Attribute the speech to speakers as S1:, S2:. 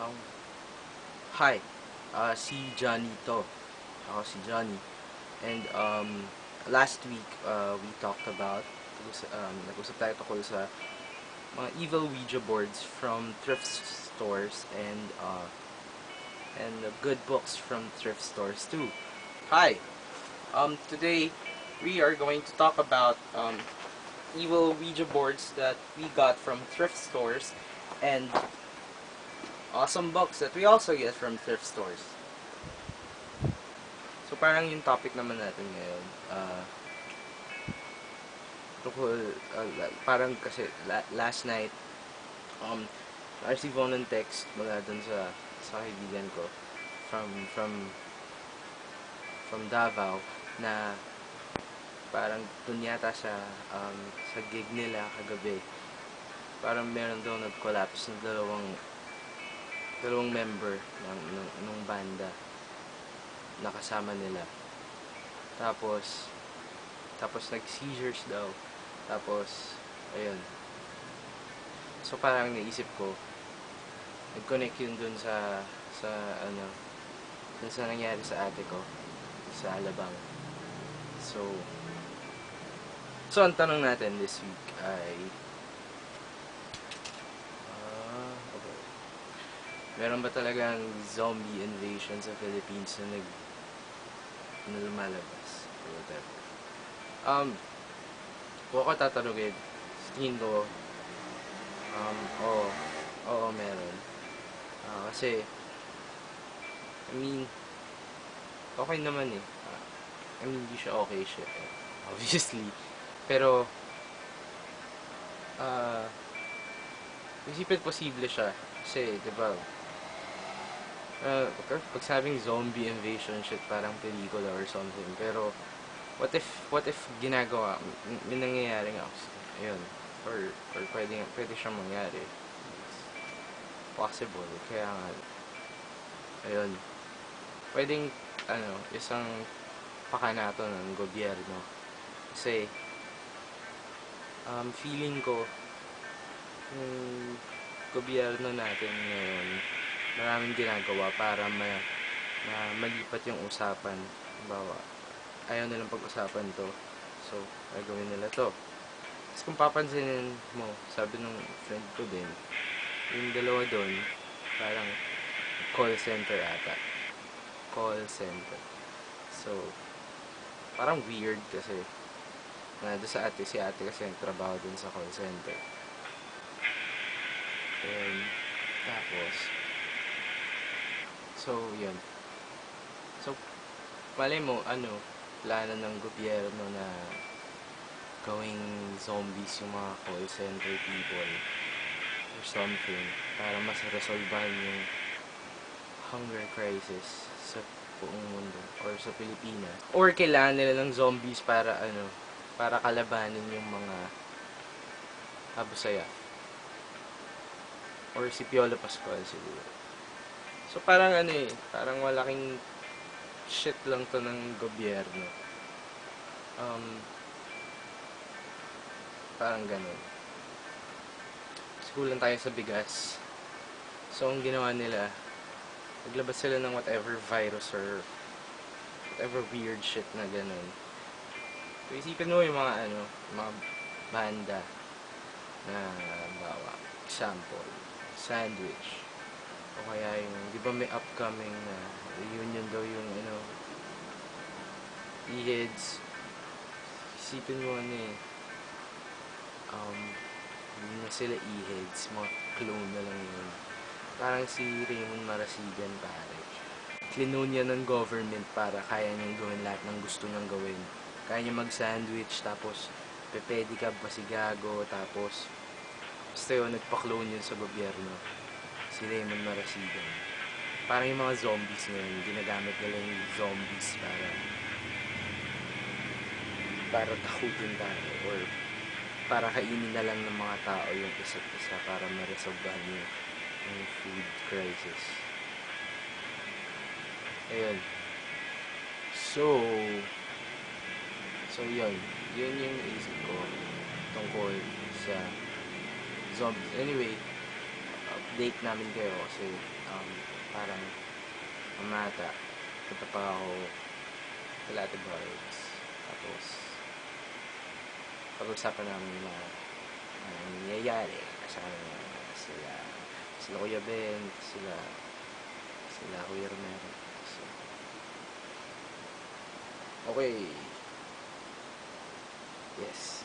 S1: Um, Hi, si Johnny to. Ako si Johnny. And last week, we talked about, nag-usap tayo tungkol sa mga evil Ouija boards from thrift stores and good books from thrift stores too. Hi, today we are going to talk about evil Ouija boards that we got from thrift stores and awesome books that we also get from thrift stores. So parang yung topic naman natin ngayon, tungkol, parang kasi last night, um, na-receive ko ng text mula dun sa kaibigan ko from from from Davao na parang dun yata siya, sa gig nila kagabi. Parang meron daw nag-collapse ng dalawang member ng banda na kasama nila. Tapos nag-seizures daw. Tapos, ayun. So, parang naisip ko, nag-connect yun sa, ano, dun sa nangyari sa ate ko, sa Alabang. So, ang tanong natin this week ay, okay. Meron ba talagang zombie invasion sa Philippines na lumalabas? Or whatever. Kung ako tatanungin, sa tingin ko, oo, oo, meron. Kasi, I mean, okay naman eh. I mean, hindi siya okay siya, obviously. Pero, ah, isipin posible siya. Kasi, di ba, pag sabing zombie invasion shit, parang pelikula or something. Pero, what if ginagawa, may nangyayari nga, ayun, or pwede siyang mangyari. It's possible. Kaya nga, ayun, pwedeng, isang pakanato ng gobyerno. Kasi, feeling ko, yung gobyerno natin ngayon, maraming ginagawa para malipat yung usapan. Halimbawa, ayaw nilang pag-usapan to. So, gagawin nila to. Tapos kung papansinin mo, sabi nung friend ko din, yung dalawa doon, parang call center ata. Call center. So, parang weird kasi doon si ate kasi nagtrabaho dun sa call center. And, tapos, so, yun. So, malay mo, plano ng gobyerno na gawing zombies yung mga call center people or something para mas resolbahan yung hunger crisis sa buong mundo or sa Pilipinas. Or kailangan nila ng zombies para kalabanin yung mga Abusaya or si Piolo Pascual siguro. So parang parang malaking shit lang to ng gobyerno. Parang ganun. Kulang tayo sa bigas. So ang ginawa nila, naglabas sila ng whatever virus or whatever weird shit na ganun. So isipin mo yung mga banda na bawa, example, Sandwich. O kaya yung, di ba may upcoming na reunion daw yung E-heads. Isipin mo hindi na sila E-heads, mga clone na lang yun. Parang si Raymond Marasigan pare. Clinone niya ng government para kaya niyang gawin lahat ng gusto niyang gawin. Kaya niya mag-sandwich, tapos pepedicab pa si Gago, tapos basta yun, nagpa-clone yun sa gobyerno. Si Raymond Marasigan. Parang yung mga zombies ngayon, ginagamit nila yung zombies para takutin tayo or para kainin na lang ng mga tao yung isa't isa para ma-resolvehan yung food crisis. Ayun. So yun. Yun yung isip ko tungkol sa zombies. Anyway, update namin kayo kasi parang mamata punta pa ako kila Ate Barbs. Tapos pag-usapan namin na nangyayari kasama sila Kuya Ben, sila Kuya Romero. So, okay. Yes.